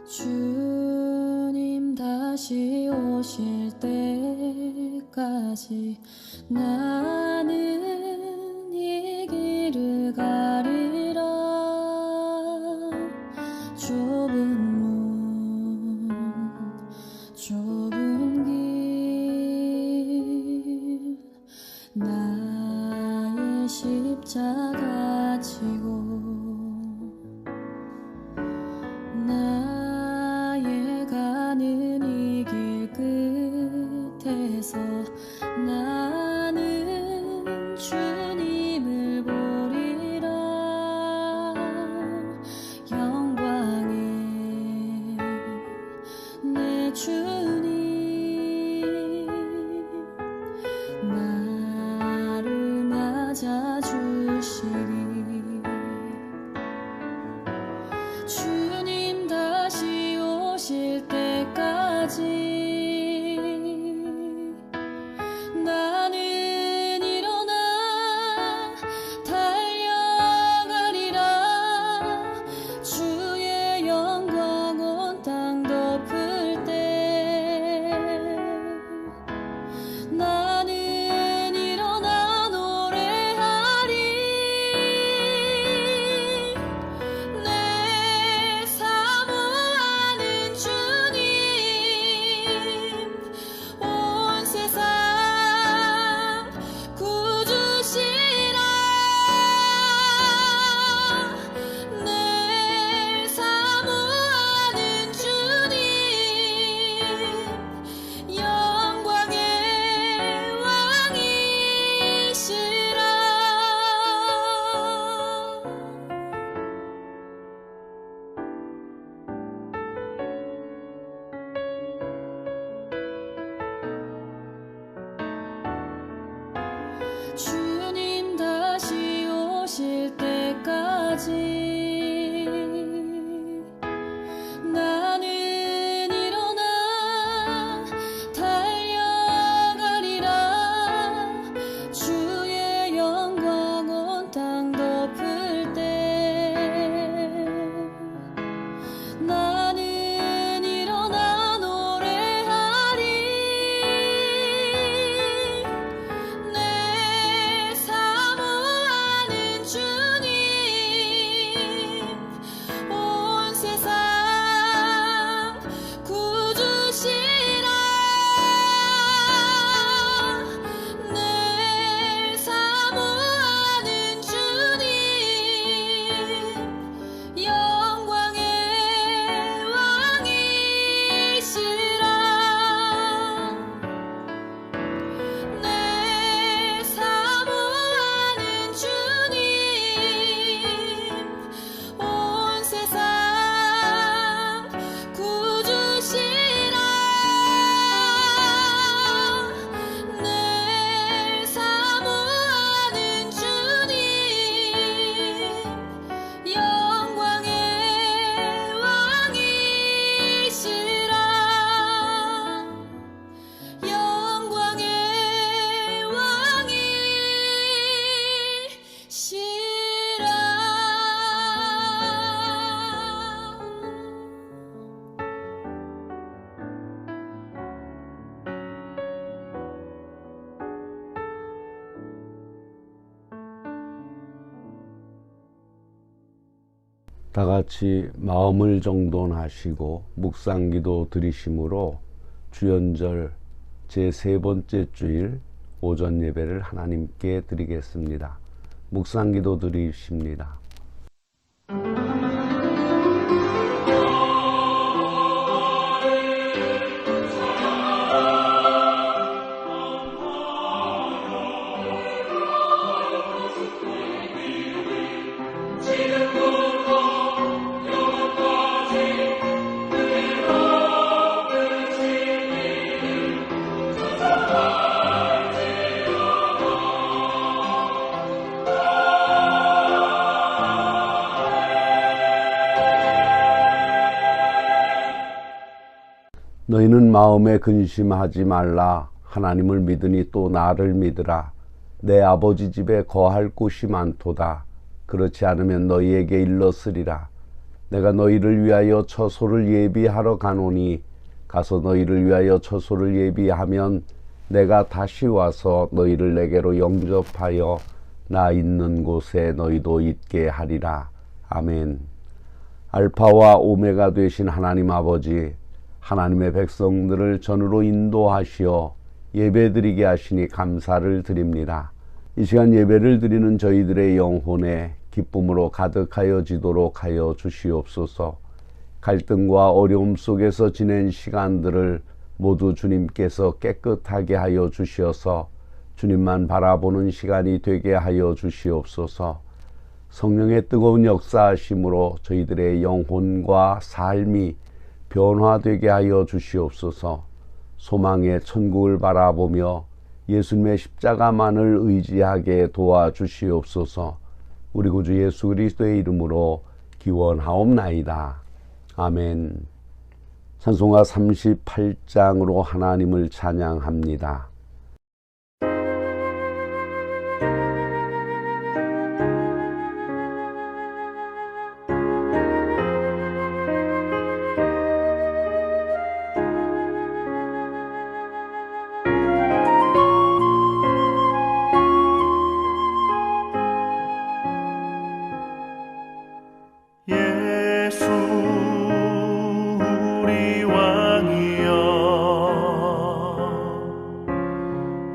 주님 다시 오실 때까지 나는 이 길을 가리라. 좁은 문 좁은 길 나의 십자가 지고 나의 가는 이 길 끝에서 나는 주님을 보리라. 영광의 내 주님 나를 맞아주시리. 주님 다시 오실 때까지 나는 일어나 달려가리라. 주의 영광 온 땅 덮을 때 나는 일어나 노래하리. 내 사모하는 주님 온 세상 구주시라. 내 사모하는 주님 영광의 왕이시라. 주님 다시 오실 때까지 나는 일어나 달려가리라. 주의 영광 온 땅 덮을 때 나는 일어나 노래하리. 내 사모하는 주님 온 세상 구주시라. 내 사모하는 주님 영광의 왕이시라. 내 사모하는 주님 온 세상 구주시라. 내 사모하는 주님 영광의 왕이시라. 영광의 왕이시라. 다 같이 마음을 정돈하시고 묵상기도 드리심으로 주연절 제3번째 주일 오전 예배를 하나님께 드리겠습니다. 묵상기도 드리십니다. 너희는 마음에 근심하지 말라. 하나님을 믿으니 또 나를 믿으라. 내 아버지 집에 거할 곳이 많도다. 그렇지 않으면 너희에게 일렀으리라. 내가 너희를 위하여 처소를 예비하러 가노니 가서 너희를 위하여 처소를 예비하면 내가 다시 와서 너희를 내게로 영접하여 나 있는 곳에 너희도 있게 하리라. 아멘. 알파와 오메가 되신 하나님 아버지, 하나님의 백성들을 전으로 인도하시어 예배드리게 하시니 감사를 드립니다. 이 시간 예배를 드리는 저희들의 영혼에 기쁨으로 가득하여지도록 하여 주시옵소서. 갈등과 어려움 속에서 지낸 시간들을 모두 주님께서 깨끗하게 하여 주시어서 주님만 바라보는 시간이 되게 하여 주시옵소서. 성령의 뜨거운 역사하심으로 저희들의 영혼과 삶이 변화되게 하여 주시옵소서. 소망의 천국을 바라보며 예수님의 십자가만을 의지하게 도와주시옵소서. 우리 구주 예수 그리스도의 이름으로 기원하옵나이다. 아멘. 찬송가 38장으로 하나님을 찬양합니다. 예수 우리 왕이여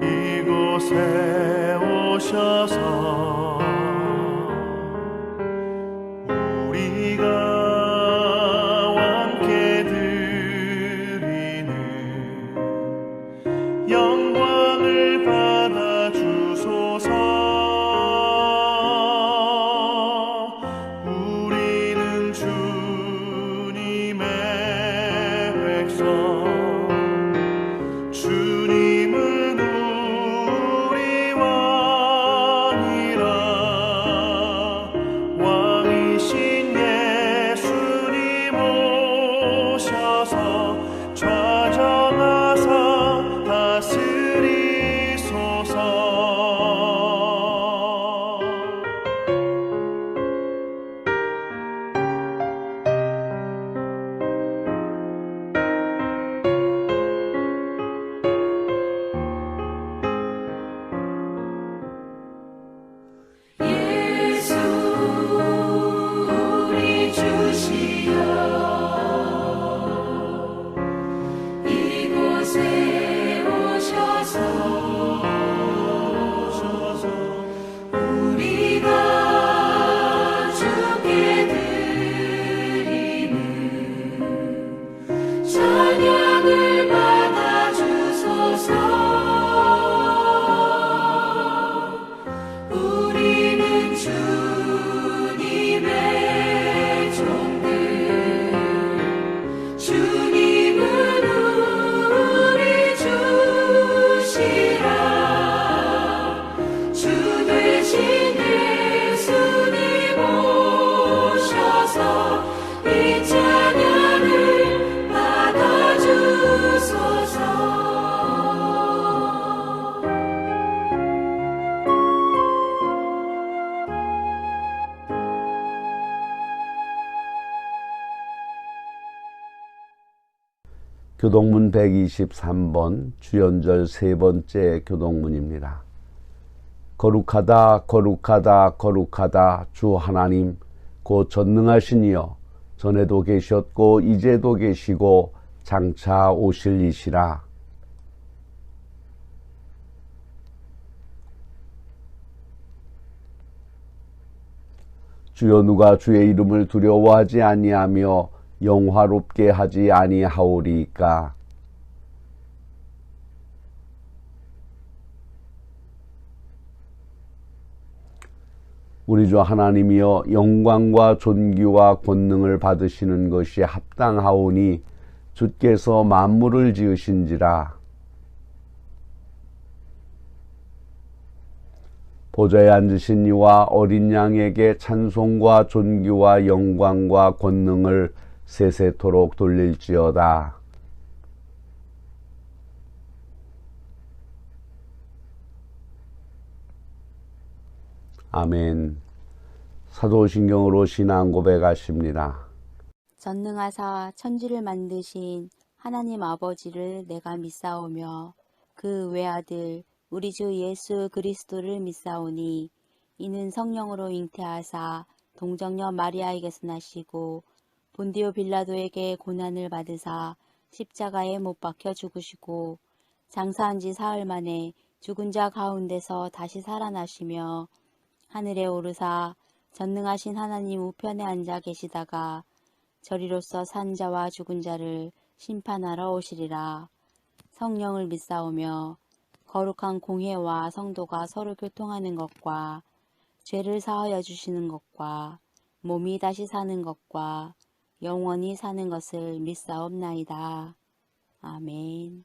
이곳에 오셔서 우리가 왕께 드리는 영광을 받아 주소서. 주님은 우리 왕이라. 왕이신 예수님 오셔서 좌정하사 다스리소서. 예수 우리 주시여 이곳에 오셔서 우리가 주께 드리는 찬양을 받아 주소서. 우리는 주님의 종들, 주님은 우리 주시라. 주 되신 예수님 오셔서 이 찬양을 받아 주소서. 교동문 123번 주연절 세 번째 교동문입니다. 거룩하다 거룩하다 거룩하다 주 하나님 곧 전능하신 이여 전에도 계셨고 이제도 계시고 장차 오실 이시라. 주여 누가 주의 이름을 두려워하지 아니하며 영화롭게 하지 아니하오리까. 우리 주 하나님이여 영광과 존귀와 권능을 받으시는 것이 합당하오니 주께서 만물을 지으신지라. 보좌에 앉으신 이와 어린 양에게 찬송과 존귀와 영광과 권능을 세세토록 돌릴지어다. 아멘. 사도신경으로 신앙 고백하십니다. 전능하사 천지를 만드신 하나님 아버지를 내가 믿사오며 그 외아들 우리 주 예수 그리스도를 믿사오니 이는 성령으로 잉태하사 동정녀 마리아에게서 나시고 본디오 빌라도에게 고난을 받으사 십자가에 못 박혀 죽으시고 장사한 지 사흘 만에 죽은 자 가운데서 다시 살아나시며 하늘에 오르사 전능하신 하나님 우편에 앉아 계시다가 저리로서 산 자와 죽은 자를 심판하러 오시리라. 성령을 믿사오며 거룩한 공회와 성도가 서로 교통하는 것과 죄를 사하여 주시는 것과 몸이 다시 사는 것과 영원히 사는 것을 믿사옵나이다. 아멘.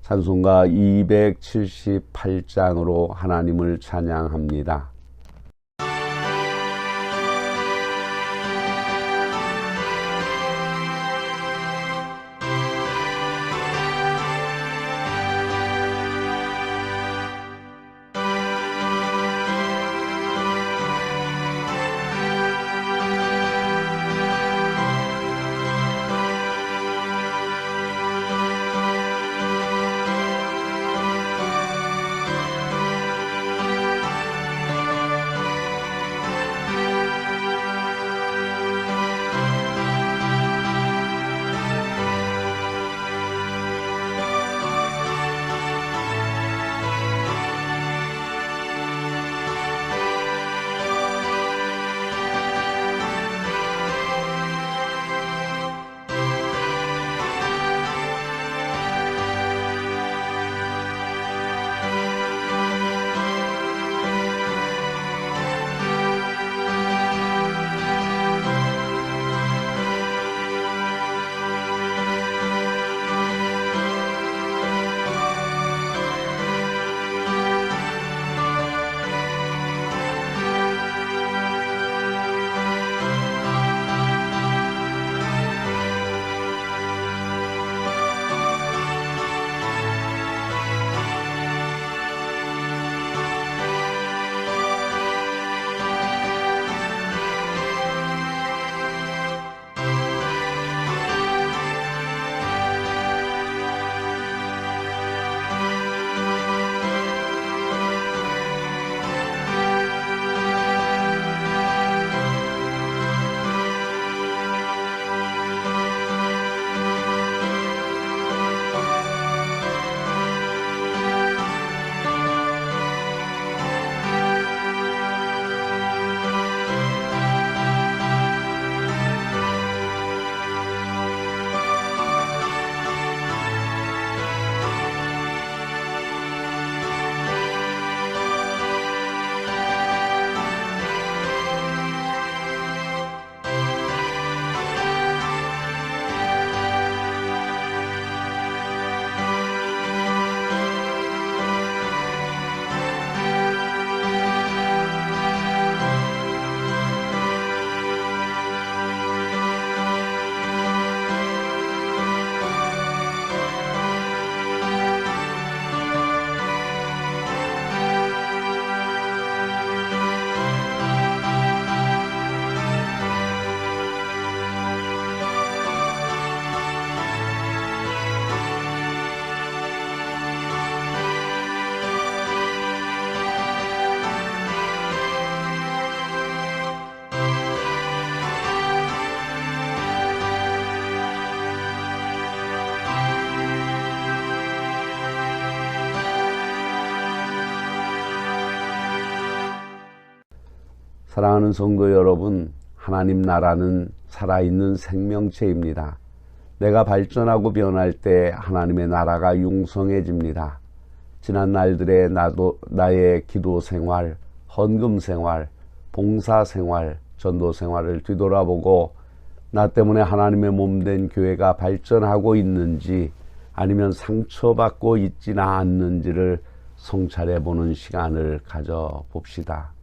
찬송가 278장으로 하나님을 찬양합니다. 사랑하는 성도 여러분, 하나님 나라는 살아있는 생명체입니다. 내가 발전하고 변할 때 하나님의 나라가 융성해집니다. 지난 날들의 나의 기도 생활, 헌금 생활, 봉사 생활, 전도 생활을 뒤돌아보고 나 때문에 하나님의 몸된 교회가 발전하고 있는지 아니면 상처받고 있지나 않는지를 성찰해보는 시간을 가져봅시다.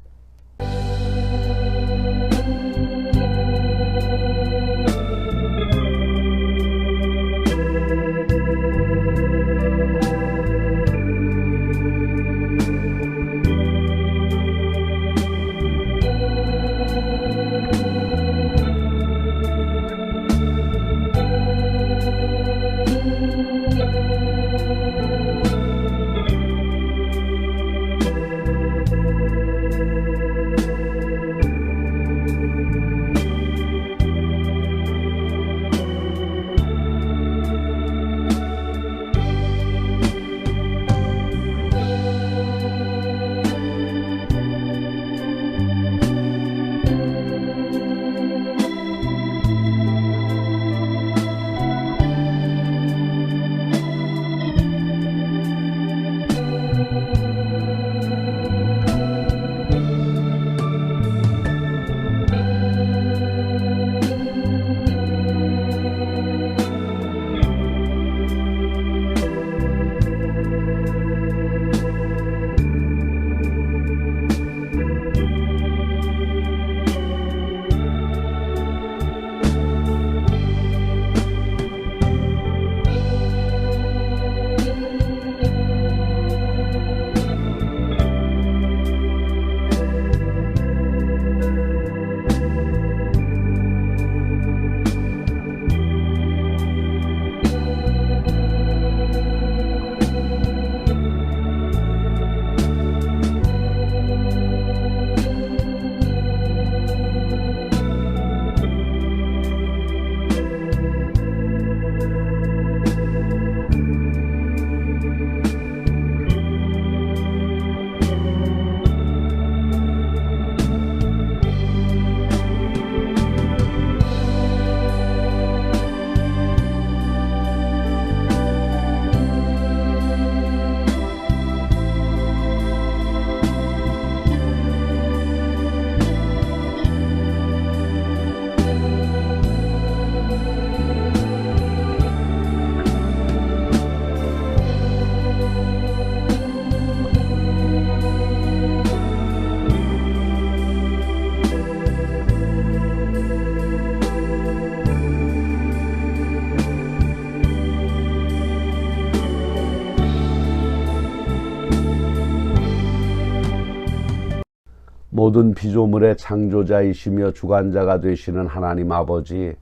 모든 피조물의 창조자이시며 주관자가 되시는 하나님 아버지,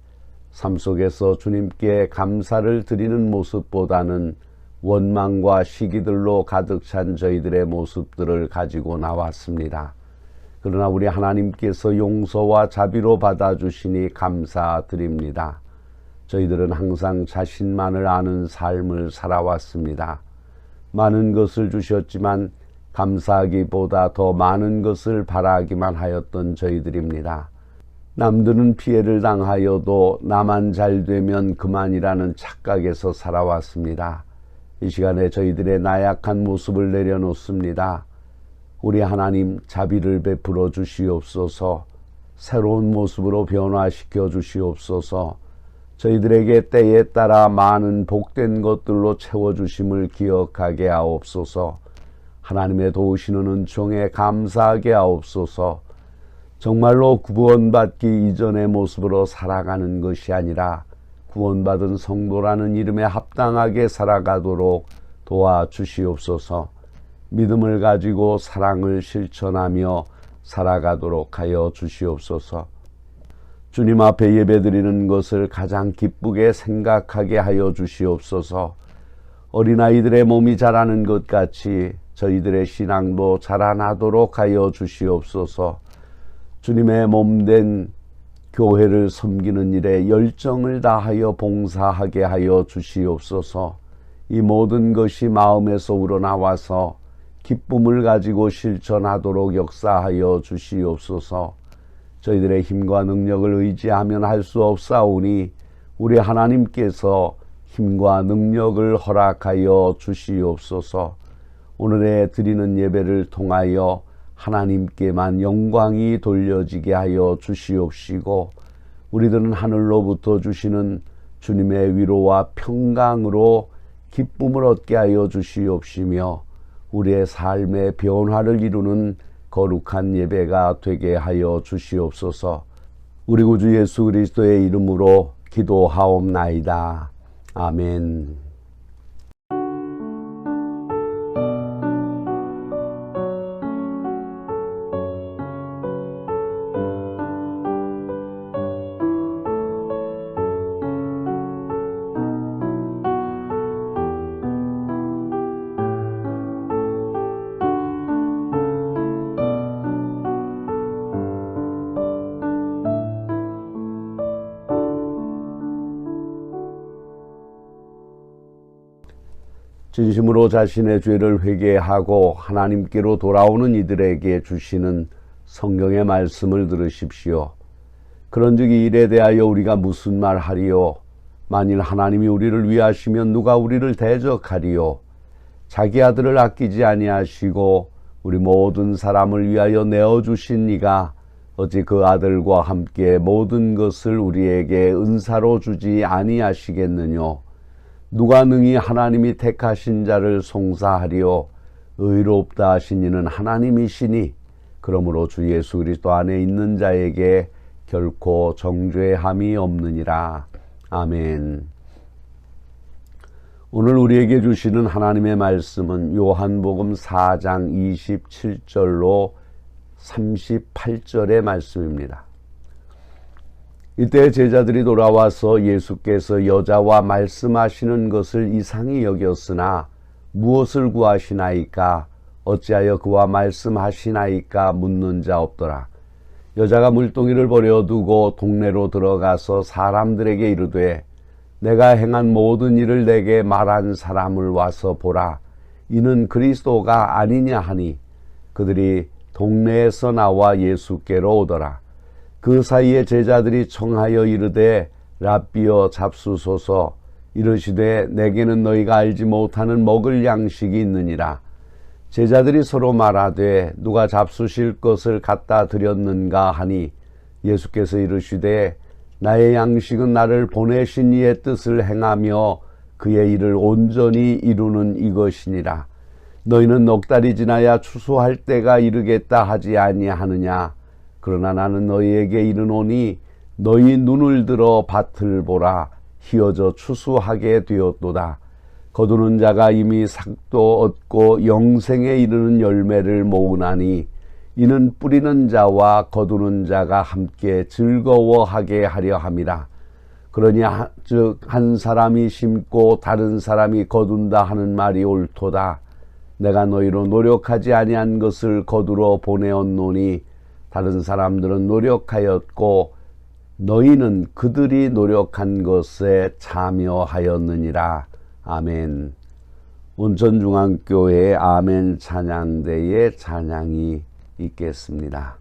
삶 속에서 주님께 감사를 드리는 모습보다는 원망과 시기들로 가득 찬 저희들의 모습들을 가지고 나왔습니다. 그러나 우리 하나님께서 용서와 자비로 받아주시니 감사드립니다. 저희들은 항상 자신만을 아는 삶을 살아왔습니다. 많은 것을 주셨지만 감사하기보다 더 많은 것을 바라기만 하였던 저희들입니다. 남들은 피해를 당하여도 나만 잘 되면 그만이라는 착각에서 살아왔습니다. 이 시간에 저희들의 나약한 모습을 내려놓습니다. 우리 하나님 자비를 베풀어 주시옵소서. 새로운 모습으로 변화시켜 주시옵소서. 저희들에게 때에 따라 많은 복된 것들로 채워주심을 기억하게 하옵소서. 하나님의 도우시는 은총에 감사하게 하옵소서. 정말로 구원받기 이전의 모습으로 살아가는 것이 아니라 구원받은 성도라는 이름에 합당하게 살아가도록 도와주시옵소서. 믿음을 가지고 사랑을 실천하며 살아가도록 하여 주시옵소서. 주님 앞에 예배드리는 것을 가장 기쁘게 생각하게 하여 주시옵소서. 어린아이들의 몸이 자라는 것 같이 저희들의 신앙도 자라나도록 하여 주시옵소서. 주님의 몸된 교회를 섬기는 일에 열정을 다하여 봉사하게 하여 주시옵소서. 이 모든 것이 마음에서 우러나와서 기쁨을 가지고 실천하도록 역사하여 주시옵소서. 저희들의 힘과 능력을 의지하면 할 수 없사오니 우리 하나님께서 힘과 능력을 허락하여 주시옵소서. 오늘의 드리는 예배를 통하여 하나님께만 영광이 돌려지게 하여 주시옵시고 우리들은 하늘로부터 주시는 주님의 위로와 평강으로 기쁨을 얻게 하여 주시옵시며 우리의 삶의 변화를 이루는 거룩한 예배가 되게 하여 주시옵소서. 우리 구주 예수 그리스도의 이름으로 기도하옵나이다. 아멘. 진심으로 자신의 죄를 회개하고 하나님께로 돌아오는 이들에게 주시는 성경의 말씀을 들으십시오. 그런즉 이 일에 대하여 우리가 무슨 말하리요? 만일 하나님이 우리를 위하시면 누가 우리를 대적하리요? 자기 아들을 아끼지 아니하시고 우리 모든 사람을 위하여 내어주신 이가 어찌 그 아들과 함께 모든 것을 우리에게 은사로 주지 아니하시겠느뇨? 누가 능히 하나님이 택하신 자를 송사하리요? 의롭다 하신 이는 하나님이시니 그러므로 주 예수 그리스도 안에 있는 자에게 결코 정죄함이 없느니라. 아멘. 오늘 우리에게 주시는 하나님의 말씀은 요한복음 4장 27절로 38절의 말씀입니다. 이때 제자들이 돌아와서 예수께서 여자와 말씀하시는 것을 이상히 여겼으나 무엇을 구하시나이까? 어찌하여 그와 말씀하시나이까? 묻는 자 없더라. 여자가 물동이를 버려두고 동네로 들어가서 사람들에게 이르되 내가 행한 모든 일을 내게 말한 사람을 와서 보라. 이는 그리스도가 아니냐 하니 그들이 동네에서 나와 예수께로 오더라. 그 사이에 제자들이 청하여 이르되 랍비여 잡수소서. 이르시되 내게는 너희가 알지 못하는 먹을 양식이 있느니라. 제자들이 서로 말하되 누가 잡수실 것을 갖다 드렸는가 하니 예수께서 이르시되 나의 양식은 나를 보내신 이의 뜻을 행하며 그의 일을 온전히 이루는 이것이니라. 너희는 넉 달이 지나야 추수할 때가 이르겠다 하지 아니하느냐. 그러나 나는 너희에게 이르노니 너희 눈을 들어 밭을 보라. 희어져 추수하게 되었도다. 거두는 자가 이미 삭도 얻고 영생에 이르는 열매를 모으나니 이는 뿌리는 자와 거두는 자가 함께 즐거워하게 하려 함이라. 그러니 즉 한 사람이 심고 다른 사람이 거둔다 하는 말이 옳도다. 내가 너희로 노력하지 아니한 것을 거두러 보내었노니 다른 사람들은 노력하였고 너희는 그들이 노력한 것에 참여하였느니라. 아멘. 온천중앙교회 아멘 찬양대의 찬양이 있겠습니다.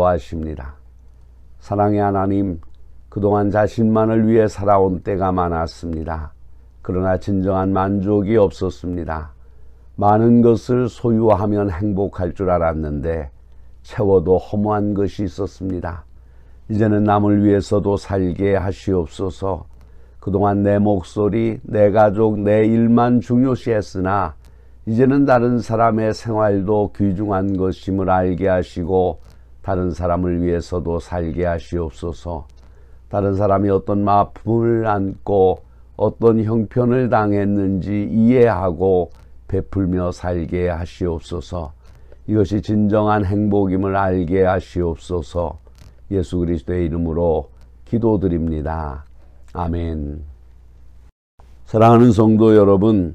기도하십니다. 사랑의 하나님, 그동안 자신만을 위해 살아온 때가 많았습니다. 그러나 진정한 만족이 없었습니다. 많은 것을 소유하면 행복할 줄 알았는데 채워도 허무한 것이 있었습니다. 이제는 남을 위해서도 살게 하시옵소서. 그동안 내 목소리, 내 가족, 내 일만 중요시했으나 이제는 다른 사람의 생활도 귀중한 것임을 알게 하시고 다른 사람을 위해서도 살게 하시옵소서. 다른 사람이 어떤 아픔을 안고 어떤 형편을 당했는지 이해하고 베풀며 살게 하시옵소서. 이것이 진정한 행복임을 알게 하시옵소서. 예수 그리스도의 이름으로 기도드립니다. 아멘. 사랑하는 성도 여러분,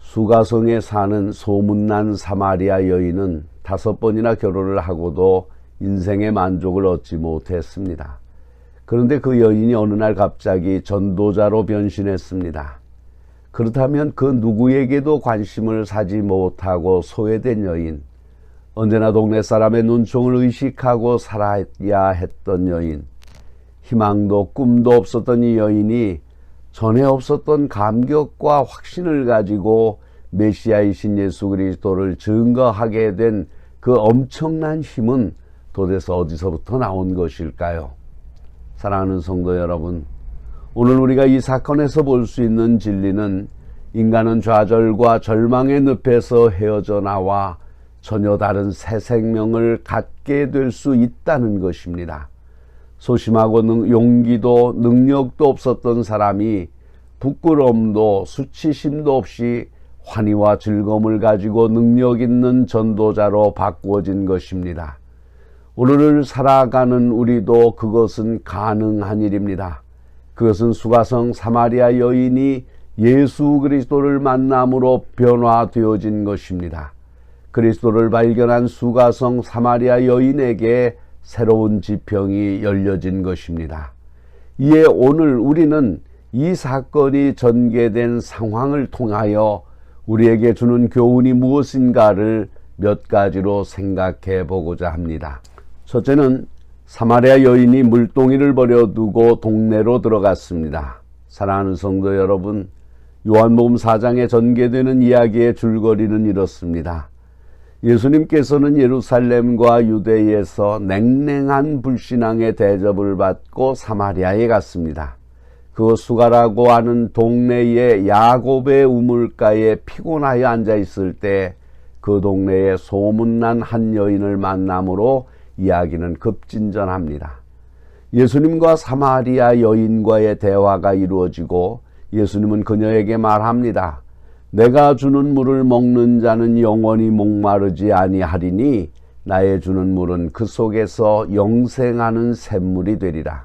수가성에 사는 소문난 사마리아 여인은 5번이나 결혼을 하고도 인생의 만족을 얻지 못했습니다. 그런데 그 여인이 어느 날 갑자기 전도자로 변신했습니다. 그렇다면 그 누구에게도 관심을 사지 못하고 소외된 여인, 언제나 동네 사람의 눈총을 의식하고 살아야 했던 여인, 희망도 꿈도 없었던 이 여인이 전에 없었던 감격과 확신을 가지고 메시아이신 예수 그리스도를 증거하게 된 그 엄청난 힘은 도대체 어디서부터 나온 것일까요? 사랑하는 성도 여러분, 오늘 우리가 이 사건에서 볼 수 있는 진리는 인간은 좌절과 절망의 늪에서 헤어져 나와 전혀 다른 새 생명을 갖게 될 수 있다는 것입니다. 소심하고 용기도 능력도 없었던 사람이 부끄러움도 수치심도 없이 환희와 즐거움을 가지고 능력 있는 전도자로 바꾸어진 것입니다. 오늘을 살아가는 우리도 그것은 가능한 일입니다. 그것은 수가성 사마리아 여인이 예수 그리스도를 만남으로 변화되어진 것입니다. 그리스도를 발견한 수가성 사마리아 여인에게 새로운 지평이 열려진 것입니다. 이에 오늘 우리는 이 사건이 전개된 상황을 통하여 우리에게 주는 교훈이 무엇인가를 몇 가지로 생각해 보고자 합니다. 첫째는 사마리아 여인이 물동이를 버려두고 동네로 들어갔습니다. 사랑하는 성도 여러분, 요한복음 4장에 전개되는 이야기의 줄거리는 이렇습니다. 예수님께서는 예루살렘과 유대에서 냉랭한 불신앙의 대접을 받고 사마리아에 갔습니다. 그 수가라고 하는 동네의 야곱의 우물가에 피곤하여 앉아 있을 때 그 동네에 소문난 한 여인을 만남으로 이야기는 급진전합니다. 예수님과 사마리아 여인과의 대화가 이루어지고 예수님은 그녀에게 말합니다. 내가 주는 물을 먹는 자는 영원히 목마르지 아니하리니 나의 주는 물은 그 속에서 영생하는 샘물이 되리라.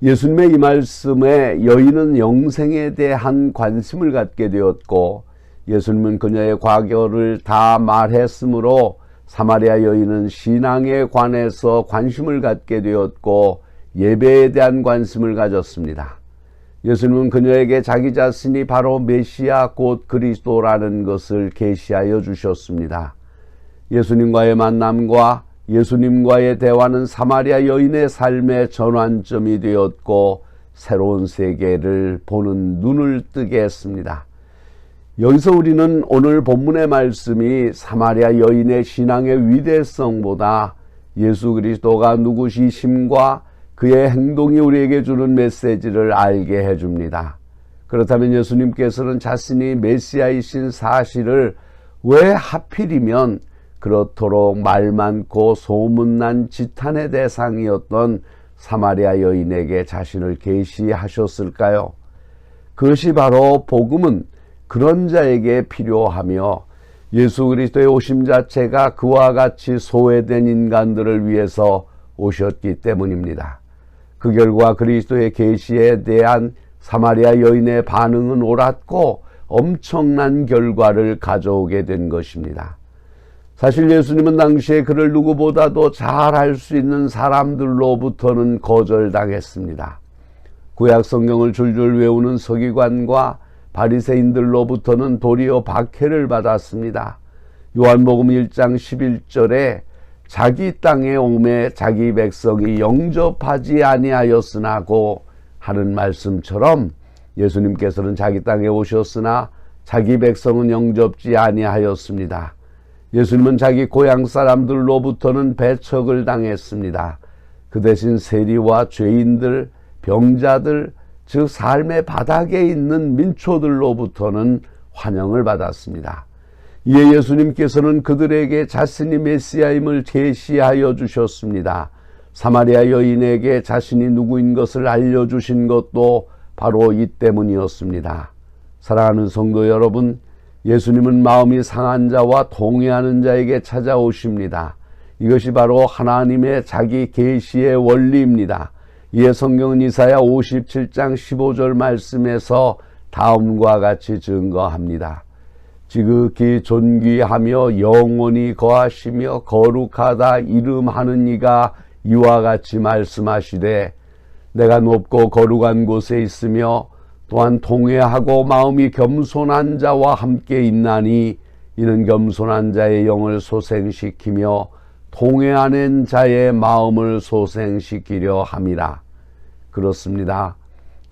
예수님의 이 말씀에 여인은 영생에 대한 관심을 갖게 되었고 예수님은 그녀의 과거를 다 말했으므로 사마리아 여인은 신앙에 관해서 관심을 갖게 되었고 예배에 대한 관심을 가졌습니다. 예수님은 그녀에게 자기 자신이 바로 메시아 곧 그리스도라는 것을 계시하여 주셨습니다. 예수님과의 만남과 예수님과의 대화는 사마리아 여인의 삶의 전환점이 되었고 새로운 세계를 보는 눈을 뜨게 했습니다. 여기서 우리는 오늘 본문의 말씀이 사마리아 여인의 신앙의 위대성보다 예수 그리스도가 누구시심과 그의 행동이 우리에게 주는 메시지를 알게 해줍니다. 그렇다면 예수님께서는 자신이 메시아이신 사실을 왜 하필이면 그렇도록 말 많고 소문난 지탄의 대상이었던 사마리아 여인에게 자신을 계시하셨을까요? 그것이 바로 복음은 그런 자에게 필요하며 예수 그리스도의 오심 자체가 그와 같이 소외된 인간들을 위해서 오셨기 때문입니다. 그 결과 그리스도의 계시에 대한 사마리아 여인의 반응은 옳았고 엄청난 결과를 가져오게 된 것입니다. 사실 예수님은 당시에 그를 누구보다도 잘 알 수 있는 사람들로부터는 거절당했습니다. 구약 성경을 줄줄 외우는 서기관과 바리새인들로부터는 도리어 박해를 받았습니다. 요한복음 1장 11절에 자기 땅에 오매 자기 백성이 영접하지 아니하였으나고 하는 말씀처럼 예수님께서는 자기 땅에 오셨으나 자기 백성은 영접지 아니하였습니다. 예수님은 자기 고향 사람들로부터는 배척을 당했습니다. 그 대신 세리와 죄인들, 병자들, 즉 삶의 바닥에 있는 민초들로부터는 환영을 받았습니다. 이에 예수님께서는 그들에게 자신이 메시아임을 계시하여 주셨습니다. 사마리아 여인에게 자신이 누구인 것을 알려주신 것도 바로 이 때문이었습니다. 사랑하는 성도 여러분, 예수님은 마음이 상한 자와 동의하는 자에게 찾아오십니다. 이것이 바로 하나님의 자기 계시의 원리입니다. 이에 성경은 이사야 57장 15절 말씀에서 다음과 같이 증거합니다. 지극히 존귀하며 영원히 거하시며 거룩하다 이름하는 이가 이와 같이 말씀하시되 내가 높고 거룩한 곳에 있으며 또한 통회하고 마음이 겸손한 자와 함께 있나니 이는 겸손한 자의 영을 소생시키며 통회하는 자의 마음을 소생시키려 함이라. 그렇습니다.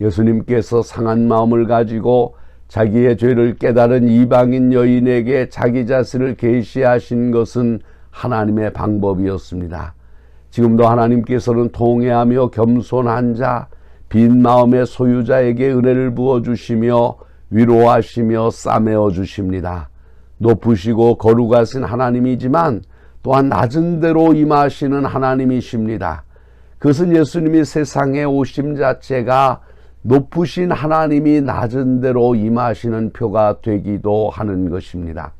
예수님께서 상한 마음을 가지고 자기의 죄를 깨달은 이방인 여인에게 자기 자신을 계시하신 것은 하나님의 방법이었습니다. 지금도 하나님께서는 통회하며 겸손한 자, 빈 마음의 소유자에게 은혜를 부어주시며 위로하시며 싸매어 주십니다. 높으시고 거룩하신 하나님이지만 또한 낮은 데로 임하시는 하나님이십니다. 그것은 예수님이 세상에 오심 자체가 높으신 하나님이 낮은 데로 임하시는 표가 되기도 하는 것입니다.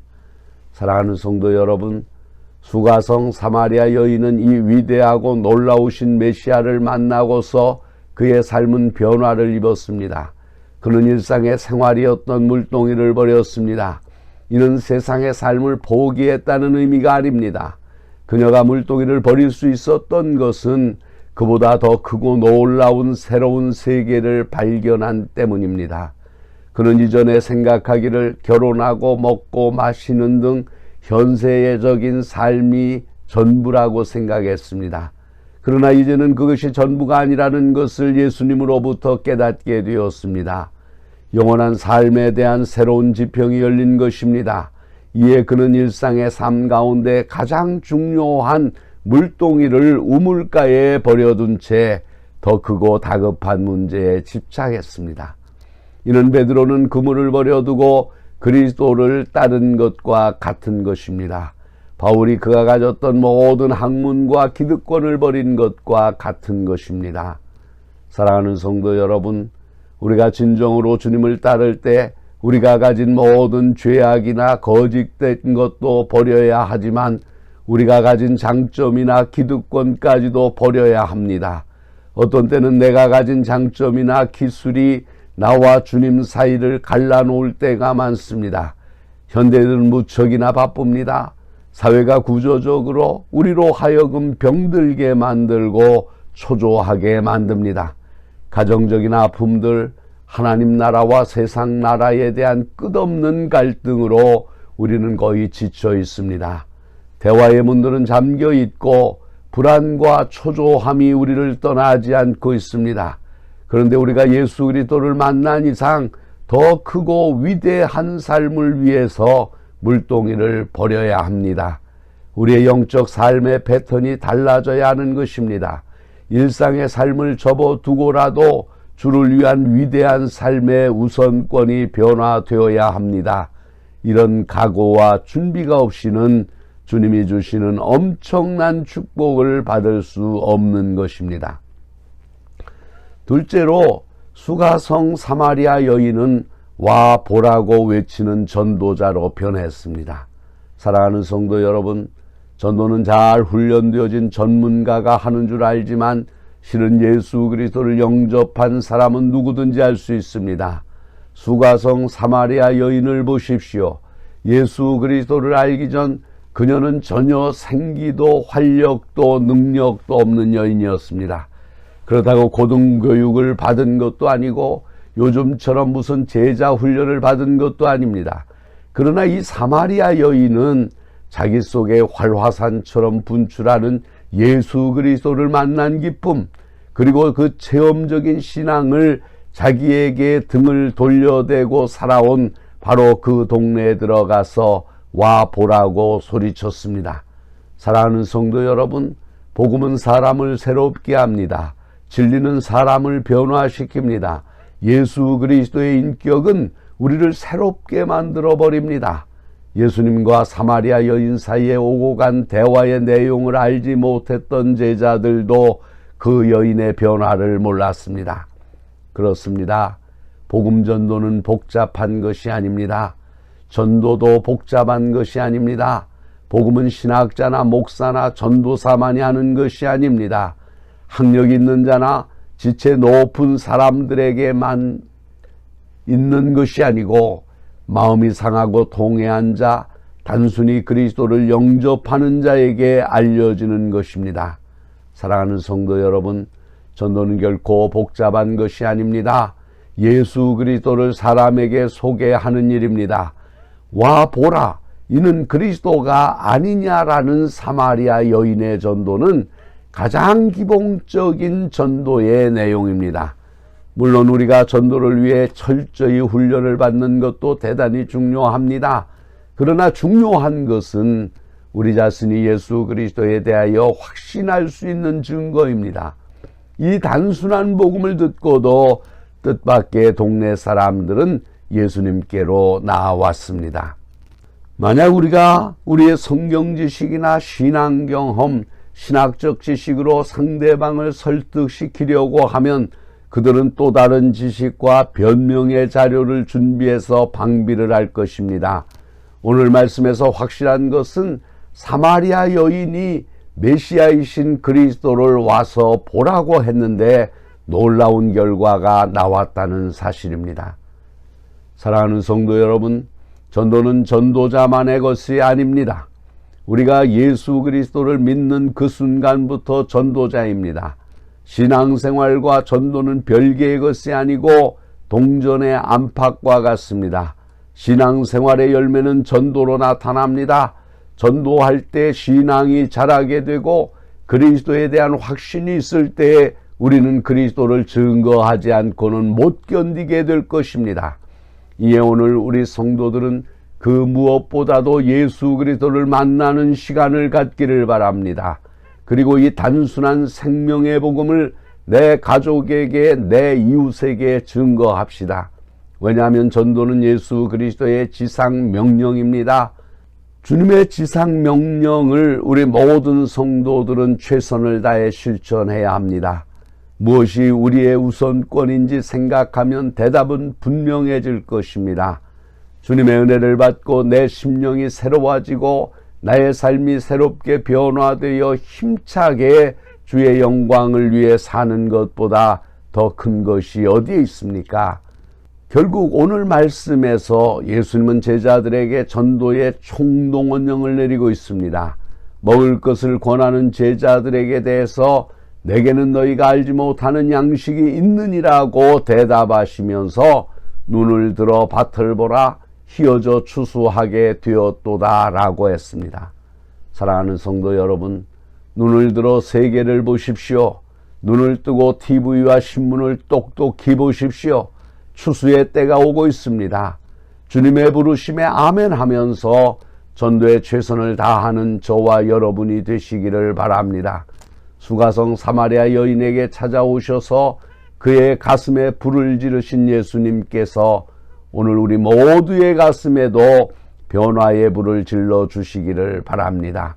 사랑하는 성도 여러분, 수가성 사마리아 여인은 이 위대하고 놀라우신 메시아를 만나고서 그의 삶은 변화를 입었습니다. 그는 일상의 생활이었던 물동이를 버렸습니다. 이는 세상의 삶을 포기했다는 의미가 아닙니다. 그녀가 물동이를 버릴 수 있었던 것은 그보다 더 크고 놀라운 새로운 세계를 발견한 때문입니다. 그는 이전에 생각하기를 결혼하고 먹고 마시는 등 현세적인 삶이 전부라고 생각했습니다. 그러나 이제는 그것이 전부가 아니라는 것을 예수님으로부터 깨닫게 되었습니다. 영원한 삶에 대한 새로운 지평이 열린 것입니다. 이에 그는 일상의 삶 가운데 가장 중요한 물동이를 우물가에 버려둔 채 더 크고 다급한 문제에 집착했습니다. 이는 베드로는 그물을 버려두고 그리스도를 따른 것과 같은 것입니다. 바울이 그가 가졌던 모든 학문과 기득권을 버린 것과 같은 것입니다. 사랑하는 성도 여러분, 우리가 진정으로 주님을 따를 때 우리가 가진 모든 죄악이나 거짓된 것도 버려야 하지만 우리가 가진 장점이나 기득권까지도 버려야 합니다. 어떤 때는 내가 가진 장점이나 기술이 나와 주님 사이를 갈라놓을 때가 많습니다. 현대인은 무척이나 바쁩니다. 사회가 구조적으로 우리로 하여금 병들게 만들고 초조하게 만듭니다. 가정적인 아픔들, 하나님 나라와 세상 나라에 대한 끝없는 갈등으로 우리는 거의 지쳐 있습니다. 대화의 문들은 잠겨 있고 불안과 초조함이 우리를 떠나지 않고 있습니다. 그런데 우리가 예수 그리스도를 만난 이상 더 크고 위대한 삶을 위해서 물동이를 버려야 합니다. 우리의 영적 삶의 패턴이 달라져야 하는 것입니다. 일상의 삶을 접어두고라도 주를 위한 위대한 삶의 우선권이 변화되어야 합니다. 이런 각오와 준비가 없이는 주님이 주시는 엄청난 축복을 받을 수 없는 것입니다. 둘째로 수가성 사마리아 여인은 와 보라고 외치는 전도자로 변했습니다. 사랑하는 성도 여러분, 전도는 잘 훈련되어진 전문가가 하는 줄 알지만 실은 예수 그리스도를 영접한 사람은 누구든지 할 수 있습니다. 수가성 사마리아 여인을 보십시오. 예수 그리스도를 알기 전 그녀는 전혀 생기도 활력도 능력도 없는 여인이었습니다. 그렇다고 고등교육을 받은 것도 아니고 요즘처럼 무슨 제자 훈련을 받은 것도 아닙니다. 그러나 이 사마리아 여인은 자기 속에 활화산처럼 분출하는 예수 그리스도를 만난 기쁨, 그리고 그 체험적인 신앙을 자기에게 등을 돌려대고 살아온 바로 그 동네에 들어가서 와 보라고 소리쳤습니다. 사랑하는 성도 여러분, 복음은 사람을 새롭게 합니다. 진리는 사람을 변화시킵니다. 예수 그리스도의 인격은 우리를 새롭게 만들어 버립니다. 예수님과 사마리아 여인 사이에 오고 간 대화의 내용을 알지 못했던 제자들도 그 여인의 변화를 몰랐습니다. 그렇습니다. 복음 전도는 복잡한 것이 아닙니다. 전도도 복잡한 것이 아닙니다. 복음은 신학자나 목사나 전도사만이 하는 것이 아닙니다. 학력 있는 자나 지체 높은 사람들에게만 있는 것이 아니고 마음이 상하고 통회한 자, 단순히 그리스도를 영접하는 자에게 알려지는 것입니다. 사랑하는 성도 여러분, 전도는 결코 복잡한 것이 아닙니다. 예수 그리스도를 사람에게 소개하는 일입니다. 와 보라, 이는 그리스도가 아니냐라는 사마리아 여인의 전도는 가장 기본적인 전도의 내용입니다. 물론 우리가 전도를 위해 철저히 훈련을 받는 것도 대단히 중요합니다. 그러나 중요한 것은 우리 자신이 예수 그리스도에 대하여 확신할 수 있는 증거입니다. 이 단순한 복음을 듣고도 뜻밖의 동네 사람들은 예수님께로 나아왔습니다. 만약 우리가 우리의 성경 지식이나 신앙 경험, 신학적 지식으로 상대방을 설득시키려고 하면 그들은 또 다른 지식과 변명의 자료를 준비해서 방비를 할 것입니다. 오늘 말씀에서 확실한 것은 사마리아 여인이 메시아이신 그리스도를 와서 보라고 했는데 놀라운 결과가 나왔다는 사실입니다. 사랑하는 성도 여러분, 전도는 전도자만의 것이 아닙니다. 우리가 예수 그리스도를 믿는 그 순간부터 전도자입니다. 신앙생활과 전도는 별개의 것이 아니고 동전의 안팎과 같습니다. 신앙생활의 열매는 전도로 나타납니다. 전도할 때 신앙이 자라게 되고 그리스도에 대한 확신이 있을 때 우리는 그리스도를 증거하지 않고는 못 견디게 될 것입니다. 이에 오늘 우리 성도들은 그 무엇보다도 예수 그리스도를 만나는 시간을 갖기를 바랍니다. 그리고 이 단순한 생명의 복음을 내 가족에게, 내 이웃에게 증거합시다. 왜냐하면 전도는 예수 그리스도의 지상 명령입니다. 주님의 지상 명령을 우리 모든 성도들은 최선을 다해 실천해야 합니다. 무엇이 우리의 우선권인지 생각하면 대답은 분명해질 것입니다. 주님의 은혜를 받고 내 심령이 새로워지고 나의 삶이 새롭게 변화되어 힘차게 주의 영광을 위해 사는 것보다 더 큰 것이 어디에 있습니까? 결국 오늘 말씀에서 예수님은 제자들에게 전도의 총동원령을 내리고 있습니다. 먹을 것을 권하는 제자들에게 대해서 내게는 너희가 알지 못하는 양식이 있느니라고 대답하시면서 눈을 들어 밭을 보라, 휘어져 추수하게 되었도다 라고 했습니다. 사랑하는 성도 여러분, 눈을 들어 세계를 보십시오. 눈을 뜨고 TV와 신문을 똑똑히 보십시오. 추수의 때가 오고 있습니다. 주님의 부르심에 아멘하면서 전도에 최선을 다하는 저와 여러분이 되시기를 바랍니다. 수가성 사마리아 여인에게 찾아오셔서 그의 가슴에 불을 지르신 예수님께서 오늘 우리 모두의 가슴에도 변화의 불을 질러 주시기를 바랍니다.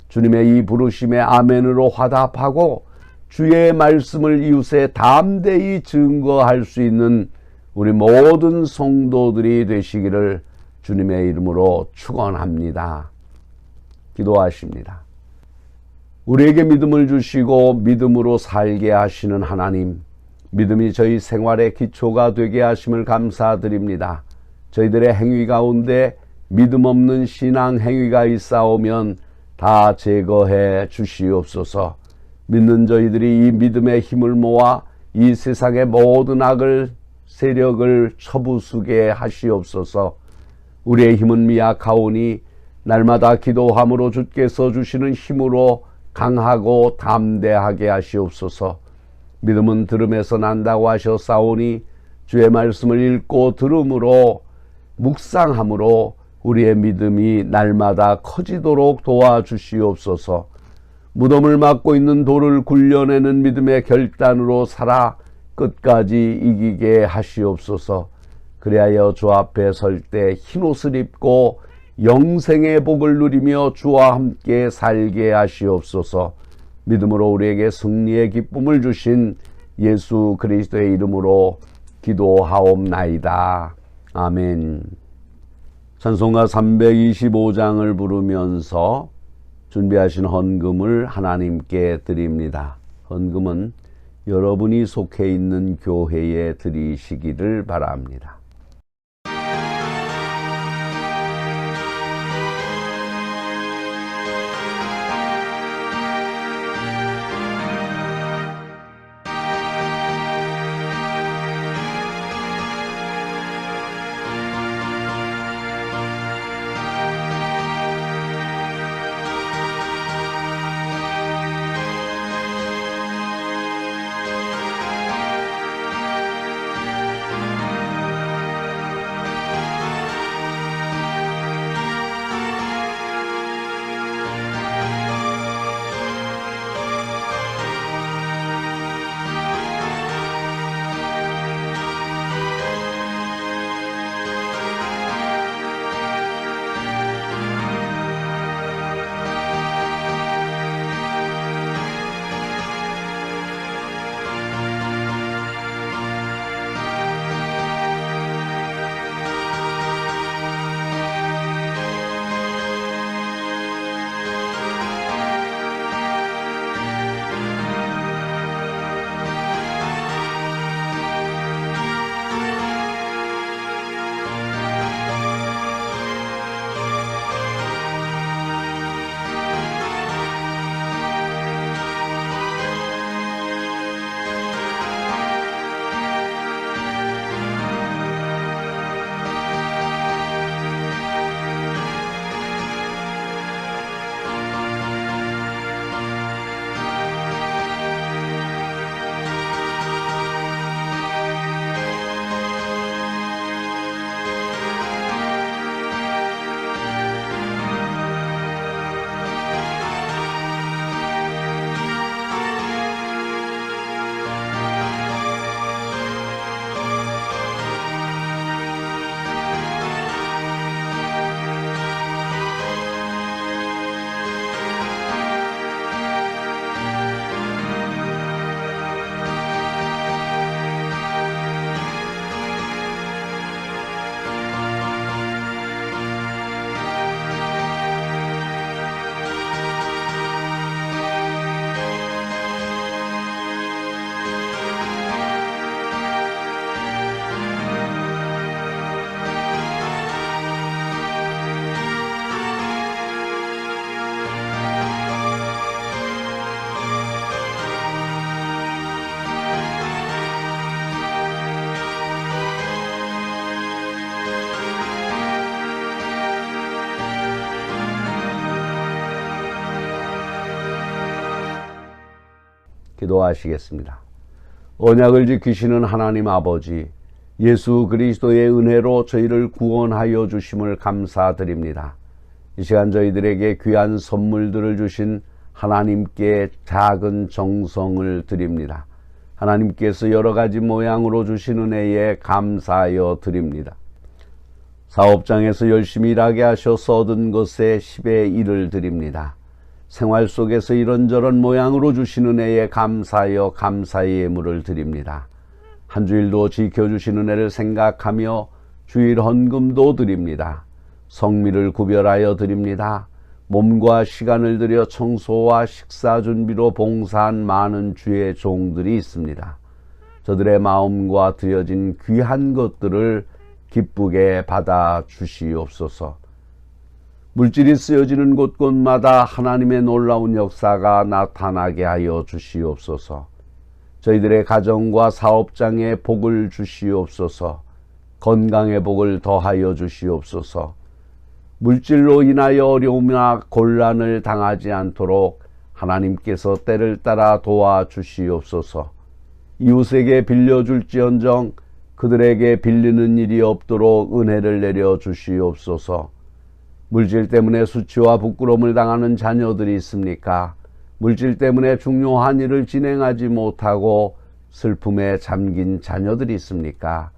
주님의 이 부르심에 아멘으로 화답하고 주의 말씀을 이웃에 담대히 증거할 수 있는 우리 모든 성도들이 되시기를 주님의 이름으로 축원합니다. 기도하십니다. 우리에게 믿음을 주시고 믿음으로 살게 하시는 하나님, 믿음이 저희 생활의 기초가 되게 하심을 감사드립니다. 저희들의 행위 가운데 믿음 없는 신앙 행위가 있사오면 다 제거해 주시옵소서. 믿는 저희들이 이 믿음의 힘을 모아 이 세상의 모든 악을 세력을 쳐부수게 하시옵소서. 우리의 힘은 미약하오니 날마다 기도함으로 주께서 주시는 힘으로 강하고 담대하게 하시옵소서. 믿음은 들음에서 난다고 하셨사오니 주의 말씀을 읽고 들음으로 묵상함으로 우리의 믿음이 날마다 커지도록 도와주시옵소서. 무덤을 막고 있는 돌을 굴려내는 믿음의 결단으로 살아 끝까지 이기게 하시옵소서. 그리하여 주 앞에 설 때 흰옷을 입고 영생의 복을 누리며 주와 함께 살게 하시옵소서. 믿음으로 우리에게 승리의 기쁨을 주신 예수 그리스도의 이름으로 기도하옵나이다. 아멘. 찬송가 325장을 부르면서 준비하신 헌금을 하나님께 드립니다. 헌금은 여러분이 속해 있는 교회에 드리시기를 바랍니다. 기도하시겠습니다. 언약을 지키시는 하나님 아버지, 예수 그리스도의 은혜로 저희를 구원하여 주심을 감사드립니다. 이 시간 저희들에게 귀한 선물들을 주신 하나님께 작은 정성을 드립니다. 하나님께서 여러 가지 모양으로 주신 은혜에 감사하여 드립니다. 사업장에서 열심히 일하게 하셔서 얻은 것에 10의 1을 드립니다. 생활 속에서 이런저런 모양으로 주신 은혜에 감사하여 감사의 예물을 드립니다. 한 주일도 지켜주신 은혜를 생각하며 주일 헌금도 드립니다. 성미를 구별하여 드립니다. 몸과 시간을 들여 청소와 식사 준비로 봉사한 많은 주의 종들이 있습니다. 저들의 마음과 드려진 귀한 것들을 기쁘게 받아 주시옵소서. 물질이 쓰여지는 곳곳마다 하나님의 놀라운 역사가 나타나게 하여 주시옵소서. 저희들의 가정과 사업장에 복을 주시옵소서. 건강의 복을 더하여 주시옵소서. 물질로 인하여 어려움이나 곤란을 당하지 않도록 하나님께서 때를 따라 도와주시옵소서. 이웃에게 빌려줄지언정 그들에게 빌리는 일이 없도록 은혜를 내려 주시옵소서. 물질 때문에 수치와 부끄러움을 당하는 자녀들이 있습니까? 물질 때문에 중요한 일을 진행하지 못하고 슬픔에 잠긴 자녀들이 있습니까?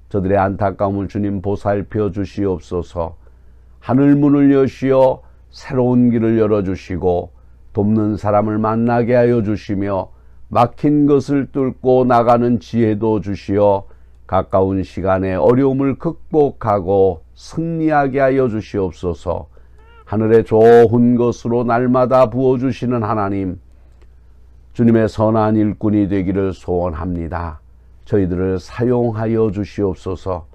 저들의 안타까움을 주님 보살펴 주시옵소서. 하늘 문을 여시어 새로운 길을 열어주시고 돕는 사람을 만나게 하여 주시며 막힌 것을 뚫고 나가는 지혜도 주시어 가까운 시간에 어려움을 극복하고 승리하게 하여 주시옵소서. 하늘의 좋은 것으로 날마다 부어주시는 하나님, 주님의 선한 일꾼이 되기를 소원합니다. 저희들을 사용하여 주시옵소서.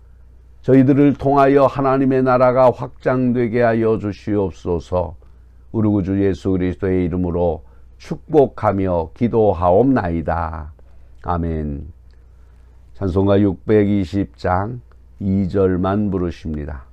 저희들을 통하여 하나님의 나라가 확장되게 하여 주시옵소서. 우리 구주 예수 그리스도의 이름으로 축복하며 기도하옵나이다. 아멘. 찬송가 620장 2절만 부르십니다.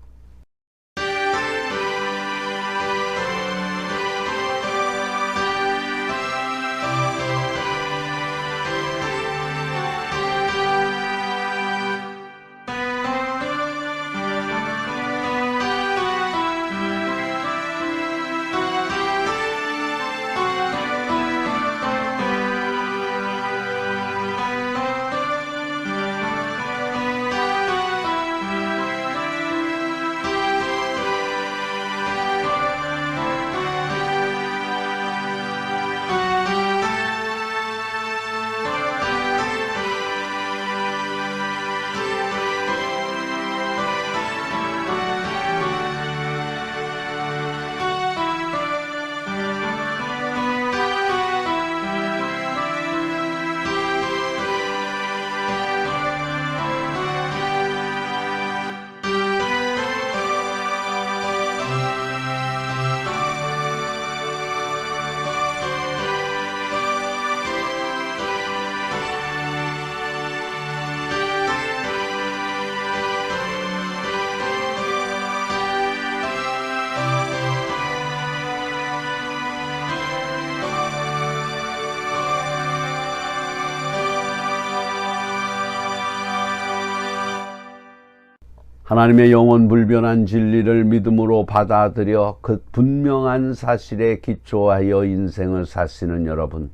하나님의 영원 불변한 진리를 믿음으로 받아들여 그 분명한 사실에 기초하여 인생을 사시는 여러분,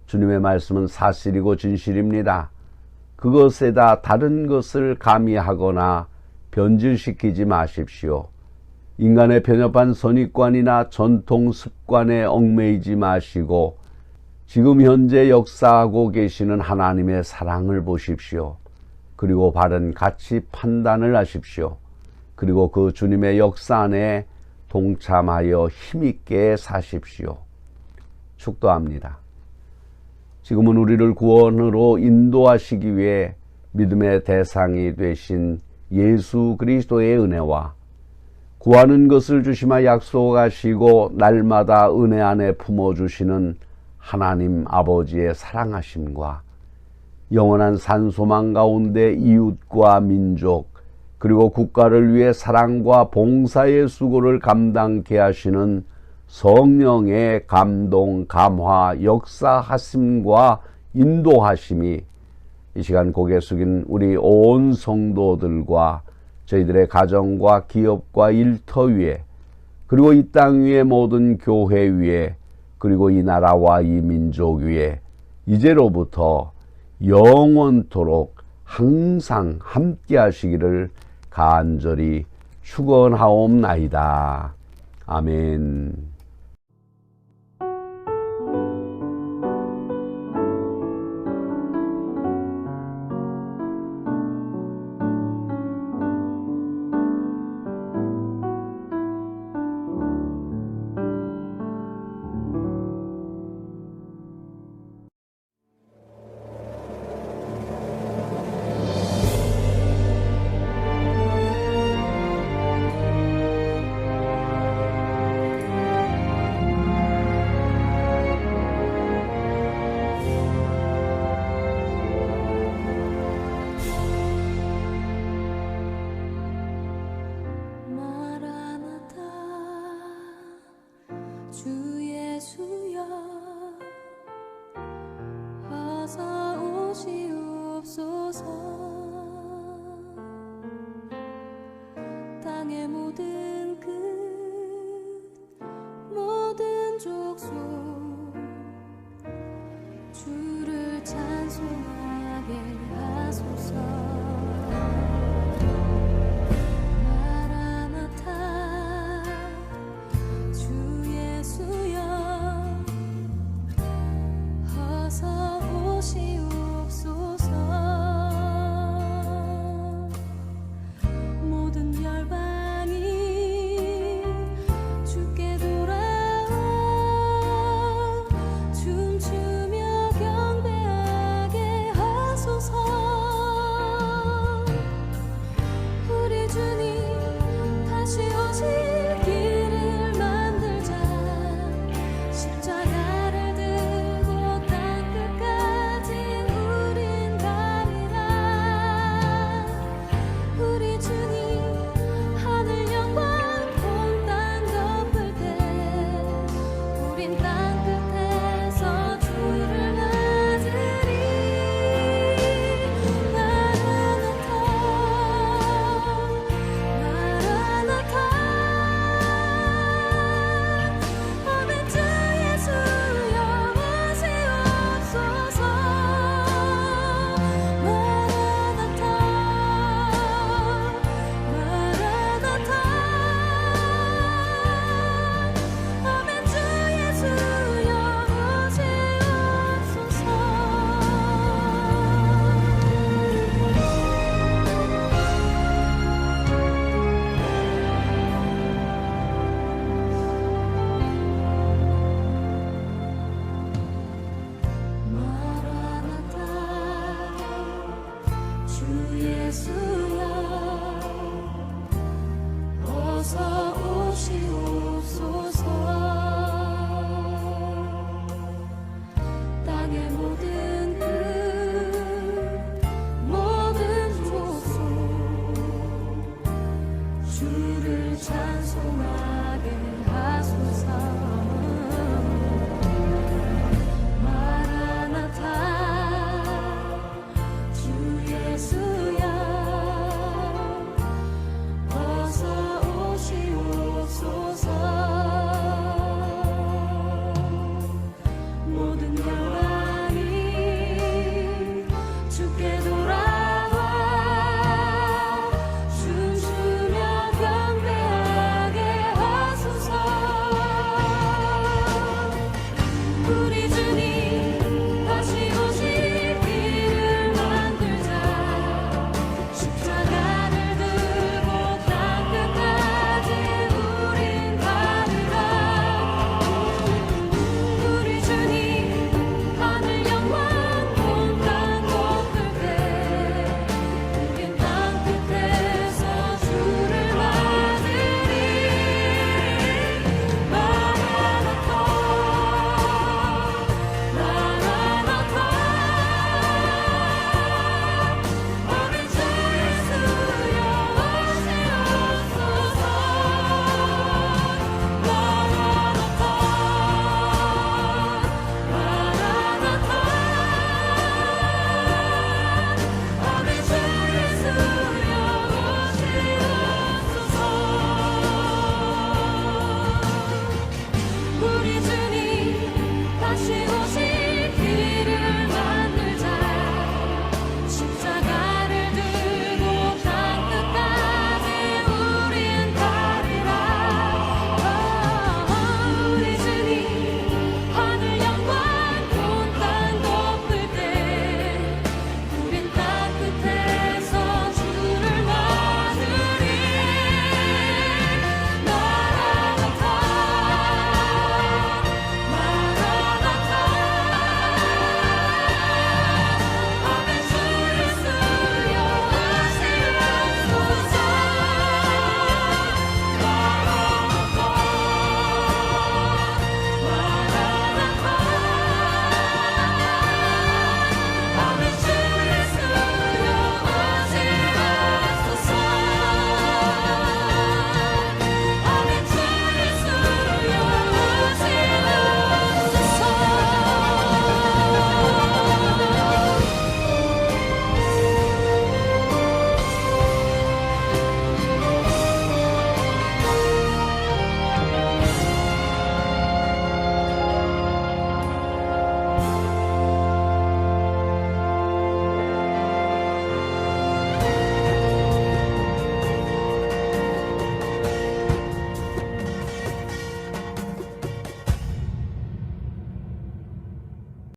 주님의 말씀은 사실이고 진실입니다. 그것에다 다른 것을 가미하거나 변질시키지 마십시오. 인간의 편협한 선입관이나 전통 습관에 얽매이지 마시고 지금 현재 역사하고 계시는 하나님의 사랑을 보십시오. 그리고 바른 가치 판단을 하십시오. 그리고 그 주님의 역사 안에 동참하여 힘있게 사십시오. 축도합니다. 지금은 우리를 구원으로 인도하시기 위해 믿음의 대상이 되신 예수 그리스도의 은혜와 구하는 것을 주시마 약속하시고 날마다 은혜 안에 품어주시는 하나님 아버지의 사랑하심과 영원한 산소망 가운데 이웃과 민족 그리고 국가를 위해 사랑과 봉사의 수고를 감당케 하시는 성령의 감동, 감화, 역사하심과 인도하심이 이 시간 고개 숙인 우리 온 성도들과 저희들의 가정과 기업과 일터 위에 그리고 이 땅 위의 모든 교회 위에 그리고 이 나라와 이 민족 위에 이제로부터 영원토록 항상 함께 하시기를 간절히 축원하옵나이다. 아멘. 세상의 모든 그